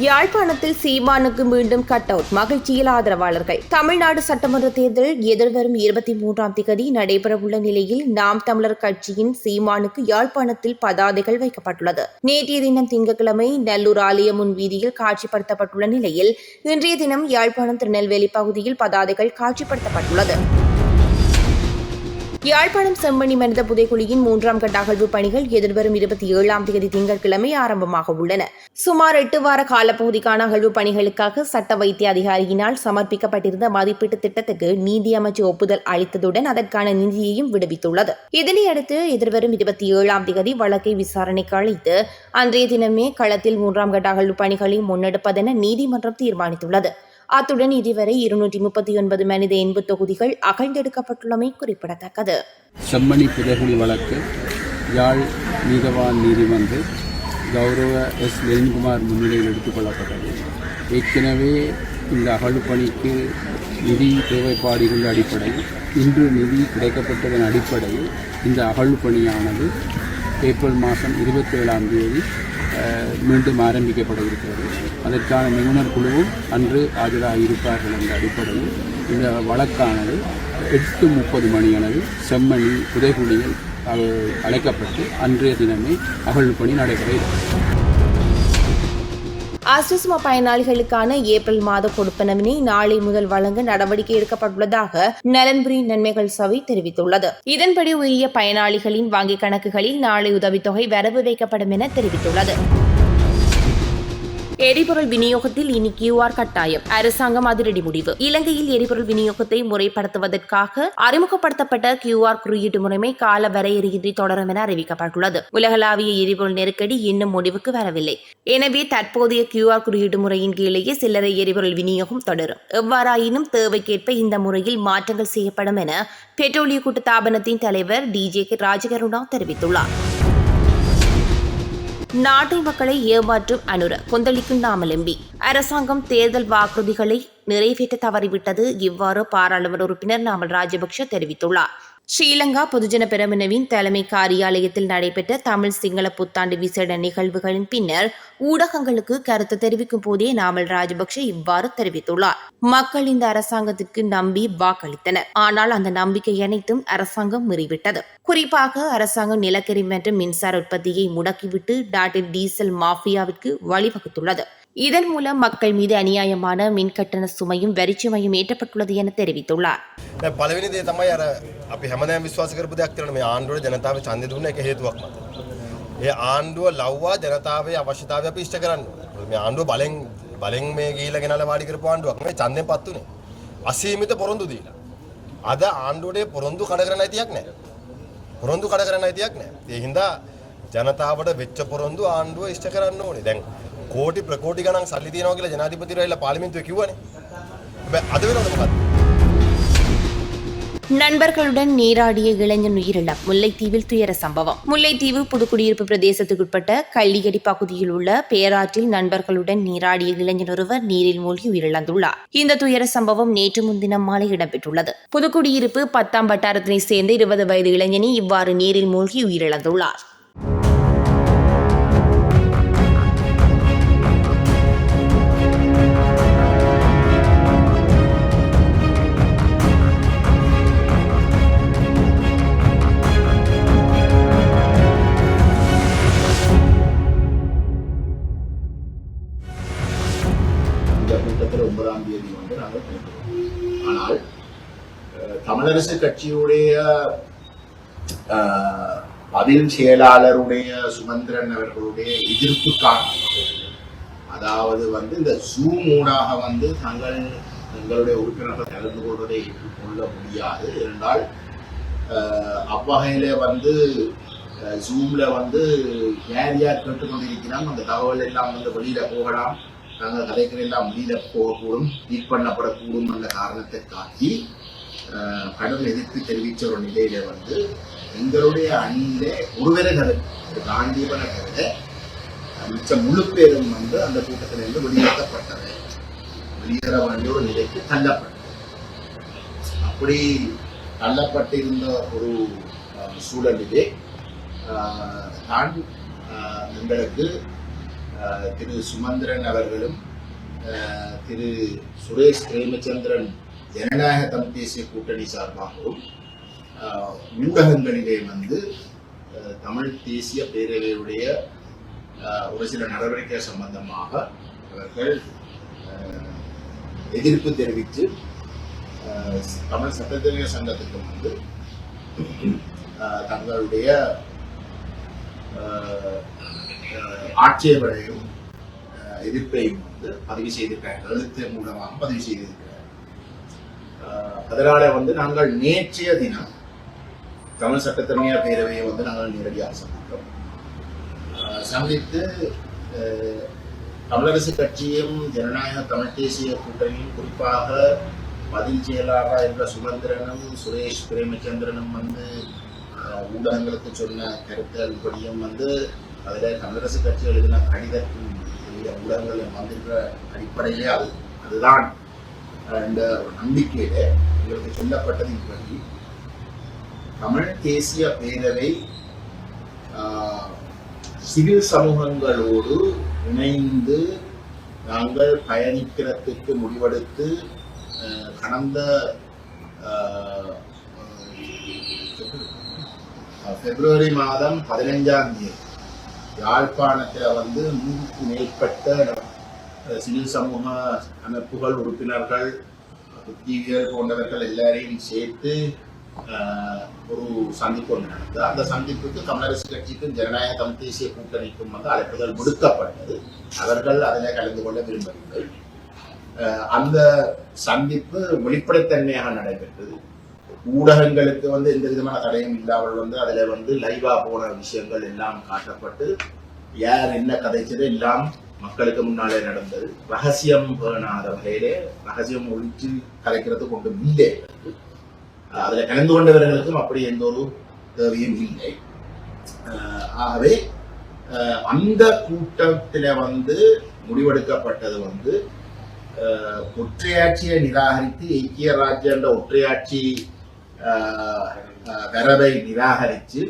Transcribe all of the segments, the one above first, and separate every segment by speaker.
Speaker 1: யாழ்ப்பாணத்தில் சீமானுக்கு மீண்டும் கட் அவுட், மகிழ்ச்சியில் ஆதரவாளர்கள். தமிழ்நாடு சட்டமன்ற தேர்தல் எதிர்வரும் 23ஆம் தேதி நடைபெறவுள்ள நிலையில் நாம் தமிழர் கட்சியின் சீமானுக்கு யாழ்ப்பாணத்தில் பதாதைகள் வைக்கப்பட்டுள்ளது. நேற்றைய தினம் திங்கட்கிழமை நல்லூர் ஆலய முன் வீதியில் காட்சிப்படுத்தப்பட்டுள்ள நிலையில் இன்றைய தினம் யாழ்ப்பாணம் திருநெல்வேலி பகுதியில் பதாதைகள் காட்சிப்படுத்தப்பட்டுள்ளது. யாழ்ப்பாணம் செம்மணி மனித புதைக்குழியின் 3ஆம் கட்ட அகழ்வு பணிகள் எதிர்வரும் 27ஆம் தேதி திங்கட்கிழமை ஆரம்பமாக உள்ளன. சுமார் 8 வார காலப்பகுதிக்கான அகழ்வு பணிகளுக்காக சட்ட வைத்திய அதிகாரியினால் சமர்ப்பிக்கப்பட்டிருந்த மதிப்பீட்டு திட்டத்துக்கு நீதி அமைச்சு ஒப்புதல் அளித்ததுடன் அதற்கான நிதியையும் விடுவித்துள்ளது. இதனையடுத்து எதிர்வரும் 27ஆம் தேதி வழக்கை விசாரணைக்கு அளித்து அன்றைய தினமே களத்தில் 3ஆம் கட்ட அகழ்வு பணிகளை முன்னெடுப்பதென நீதிமன்றம் தீர்மானித்துள்ளது. அத்துடன் இதுவரை 239 மனித எண்பு தொகுதிகள் அகழ்ந்தெடுக்கப்பட்டுள்ளமை குறிப்பிடத்தக்கது.
Speaker 2: செம்மணி புதைகுழி வழக்கு யாழ் நீதவான் நீதிமன்ற கௌரவ எஸ். லெனின்குமார் முன்னிலையில் எடுத்துக் கொள்ளப்பட்டது. ஏற்கனவே இந்த அகழ்வு பணிக்கு நிதி தேவைப்பாடுகள் அடிப்படையில் இன்று நிதி கிடைக்கப்பட்டதன் அடிப்படையில் இந்த அகழ்வு பணியானது ஏப்ரல் மாதம் 27ஆம் தேதி மீண்டும் ஆரம்பிக்கப்பட இருக்கிறது. அதற்கான நிபுணர் குழுவும் அன்று ஆஜராக இருப்பார்கள் என்ற அடிப்படையில் இந்த வழக்கானது 8:30 மணியானது செம்மணி புதைகுழியில் அழைக்கப்பட்டு அன்றைய தினமே அகழ்வு பணி நடைபெற இருக்கிறது.
Speaker 1: அஸ்விஸ்மா பயனாளிகளுக்கான ஏப்ரல் மாத கொடுப்பனவினை நாளை முதல் வழங்க நடவடிக்கை எடுக்கப்பட்டுள்ளதாக நலன்புரி நன்மைகள் சபை தெரிவித்துள்ளது. இதன்படி உரிய பயனாளிகளின் வங்கிக் கணக்குகளில் நாளை உதவித்தொகை வரவு வைக்கப்படும் என தெரிவித்துள்ளது. எரிபொருள் விநியோகத்தில் இனி QR கட்டாயம், அரசாங்கம் அதிரடி முடிவு. இலங்கையில் எரிபொருள் விநியோகத்தை முறைப்படுத்துவதற்காக அறிமுகப்படுத்தப்பட்ட QR குறியீட்டு முறைமை கால வரையறையின்றி தொடரும் என அறிவிக்கப்பட்டுள்ளது. உலகளாவிய எரிபொருள் நெருக்கடி இன்னும் முடிவுக்கு வரவில்லை. எனவே தற்போதைய QR குறியீட்டு முறையின் கீழேயே சில்லறை எரிபொருள் விநியோகம் தொடரும். எவ்வாறாயினும் தேவைக்கேற்ப இந்த முறையில் மாற்றங்கள் செய்யப்படும் என பெட்ரோலிய கூட்டுத்தாபனத்தின் தலைவர் DJ ராஜகருணா தெரிவித்துள்ளார். நாட்டை மக்களை ஏமாற்றும் அனுர கொந்தளிக்கும் நாமல் எம்பி. அரசாங்கம் தேர்தல் வாக்குறுதிகளை நிறைவேற்ற தவறிவிட்டது. இவ்வாறு பாராளுமன்ற உறுப்பினர் நாமல் ராஜபக்ஷ தெரிவித்துள்ளார். ஸ்ரீலங்கா பொதுஜன பெரமுனவின் தலைமை காரியாலயத்தில் நடைபெற்ற தமிழ் சிங்கள புத்தாண்டு விசேட நிகழ்வுகளின் பின்னர் ஊடகங்களுக்கு கருத்து தெரிவிக்கும் போதே நாமல் ராஜபக்ஷ இவ்வாறு தெரிவித்துள்ளார். மக்கள் இந்த அரசாங்கத்திற்கு நம்பி வாக்களித்தனர். ஆனால் அந்த நம்பிக்கை அனைத்தும் அரசாங்கம் மீறிவிட்டது. குறிப்பாக அரசாங்கம் நிலக்கரி மற்றும் மின்சார உற்பத்தியை முடக்கிவிட்டு டாட்டில் டீசல் மாஃபியாவிற்கு வழிவகுத்துள்ளது. இதன் மூலம் மக்கள் மீது அநியாயமான மின்கட்டண சுமையும் வரிச்சுமையும் ஏற்றப்பட்டுள்ளது என தெரிவித்துள்ளார்.
Speaker 3: පළවෙනි දේ තමයි අර අපි හැමදාම විශ්වාස කරපු දෙයක් තියෙනවා මේ ආණ්ඩුවේ ජනතාවේ ඡන්දය දුන්න එක හේතුවක් මත. ඒ ආණ්ඩුව ලව්වා ජනතාවේ අවශ්‍යතාවය අපි ඉෂ්ට කරන්න ඕනේ. මේ ආණ්ඩුව බලෙන් මේ ගිහිල්ලා ගෙනල්ලා වාඩි කරපු ආණ්ඩුවක් නෙවෙයි ඡන්දයෙන් පත් උනේ. අසීමිත පොරොන්දු දීලා. අද ආණ්ඩුවේ පොරොන්දු කඩ කරන්න අයිතියක් නැහැ. පොරොන්දු කඩ කරන්න අයිතියක් නැහැ. ඒ හින්දා ජනතාවට වෙච්ච පොරොන්දු ආණ්ඩුව ඉෂ්ට කරන්න ඕනේ. දැන් කෝටි ප්‍රකෝටි ගණන් සල්ලි තියනවා කියලා ජනාධිපතිවරයා පාර්ලිමේන්තුවේ කිව්වනේ. හැබැයි අද වෙනවද මොකද්ද?
Speaker 1: நண்பர்களுடன் நீராடிய இளைஞன் உயிரிழப்பு. முல்லைத்தீவில் துயர சம்பவம். முல்லைத்தீவு புதுக்குடியிருப்பு பிரதேசத்துக்குட்பட்ட கள்ளியடி பகுதியில் உள்ள பேராற்றில் நண்பர்களுடன் நீராடிய இளைஞன் ஒருவர் நீரில் மூழ்கி உயிரிழந்துள்ளார். இந்த துயர சம்பவம் நேற்று முன்தினம் மாலை இடம்பெற்றுள்ளது. புதுக்குடியிருப்பு 10ஆம் வட்டாரத்தினை சேர்ந்த 20 வயது இளைஞனே இவ்வாறு நீரில் மூழ்கி உயிரிழந்துள்ளார்.
Speaker 4: ஆனால் தமிழரசு கட்சியுடைய பதில் செயலாளருடைய சுமந்திரன் அவர்களுடைய எதிர்ப்பு காரணமாக, அதாவது இந்த ஜூம் ஊடாக தங்களுடைய உறுப்பினர்கள் கலந்து கொள்வதை ஏற்றுக்கொள்ள முடியாது என்றால் அவ்வகையில ஜூம்ல யார் யார் கேட்டுக்கொண்டிருக்கிறோம் அந்த தகவல் எல்லாம் வெளியில போகலாம், நாங்கள் கதைகள் எல்லாம் வெளியில போகக்கூடும், லீக் பண்ணப்படக்கூடும் என்ற காரணத்தை காட்டி கடும் எதிர்ப்பு தெரிவித்த ஒரு நிலையில எங்களுடைய அணியில ஒருவரை காந்தியவனை தவிர மிச்ச முழு பேரும் அந்த கூட்டத்திலிருந்து வெளியேற்றப்பட்டது, வெளியேற வேண்டிய ஒரு நிலைக்கு தள்ளப்பட்டது. அப்படி தள்ளப்பட்டிருந்த ஒரு சூழலிலே தான் எங்களுக்கு திரு சுமந்திரன் அவர்களும் திரு சுரேஷ் பிரேமச்சந்திரன் ஜனநாயக தமிழ் தேசிய கூட்டணி சார்பாகவும் ஊடகங்களிலே வந்து தமிழ் தேசிய பேரவையுடைய ஒரு சில நடவடிக்கை சம்பந்தமாக அவர்கள் எதிர்ப்பு தெரிவித்து தமிழ் சட்டத்தறிஞர் சங்கத்துக்கு வந்து தங்களுடைய ஆட்சேபனையும் எதிர்ப்பையும் வந்து பதிவு செய்திருக்கிறார்கள், எழுத்து மூலமாக பதிவு செய்திருக்கிறார்கள். அதனால வந்து நாங்கள் நேற்றைய தினம் தமிழ் சட்டத்தறிஞர் பேரவையை வந்து நாங்கள் நேரடியாக சந்தித்தோம். சந்தித்து தமிழரசு கட்சியும் ஜனநாயக தமிழ் தேசிய கூட்டணியும் குறிப்பாக பதில் செயலாளர் என்ற சுமந்திரனும் சுரேஷ் பிரேமச்சந்திரனும் வந்து ஊடகங்களுக்கு சொன்ன கருத்துகளின்படியும் வந்து அதில் தமிழரசு கட்சி எழுதின கடிதத்தின் ஊடகங்கள் வந்திருக்கிற அடிப்படையிலே அதுதான் என்ற ஒரு நம்பிக்கையில எங்களுக்கு சொல்லப்பட்டதின்படி தமிழ் தேசிய பேரவை சிவில் சமூகங்களோடு இணைந்து நாங்கள் பயணிக்கிறதுக்கு முடிவெடுத்து கடந்த பிப்ரவரி மாதம் 15ஆம் தேதி யாழ்ப்பாணத்தில் வந்து 100க்கும் மேற்பட்ட சிவில் சமூக அமைப்புகள் உறுப்பினர்கள் புத்திகள் போன்றவர்கள் எல்லாரையும் சேர்த்து ஒரு சந்திப்பு ஒன்று நடந்தது. அந்த சந்திப்புக்கு தமிழரசு கட்சிக்கும் ஜனநாயக தமிழ் தேசிய கூட்டணிக்கும் வந்து அழைப்புகள் விடுக்கப்பட்டது. அவர்கள் அதில் கலந்து கொள்ள விரும்பவில்லை. அந்த சந்திப்பு வெளிப்படைத்தன்மையாக நடைபெற்றது. ஊடகங்களுக்கு வந்து எந்த விதமான தடையும் இல்லாமல் வந்து அதில் வந்து லைவா போன விஷயங்கள் எல்லாம் காட்டப்பட்டு யார் என்ன கதைச்சது எல்லாம் மக்களுக்கு முன்னாலே நடந்தது. ரகசியம் பேணாத வகையிலே ரகசியம் ஒழிச்சு கலைக்கிறது கொண்டும் இல்லை. அதுல கலந்து கொண்டவர்களுக்கும் அப்படி எந்த ஒரு தேவையும் இல்லை. ஆகவே அந்த கூட்டத்தில வந்து முடிவெடுக்கப்பட்டது வந்து ஒற்றையாட்சியை நிராகரித்து ஐக்கிய ராஜ்ய என்ற ஒற்றையாட்சி வரவை நிராகரித்து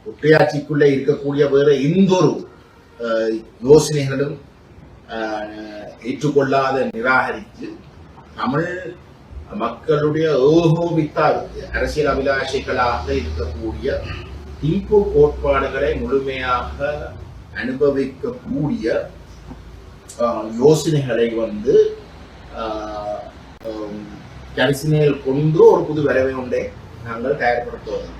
Speaker 4: ஒற்றையாட்சிக்குள்ளே இருக்கக்கூடிய வேற எந்த ஒரு யோசனைகளும் ஏற்றுக்கொள்ளாத நிராகரித்து தமிழ் மக்களுடைய ஏகோபித்த அரசியல் அபிலாஷைகளாக இருக்கக்கூடிய திம்பு கோட்பாடுகளை முழுமையாக அனுபவிக்கக்கூடிய யோசனைகளை வந்து கரிசனையில் கொண்டு ஒரு புது வரவை ஒன்றை நாங்கள் தயார்படுத்துவோம்.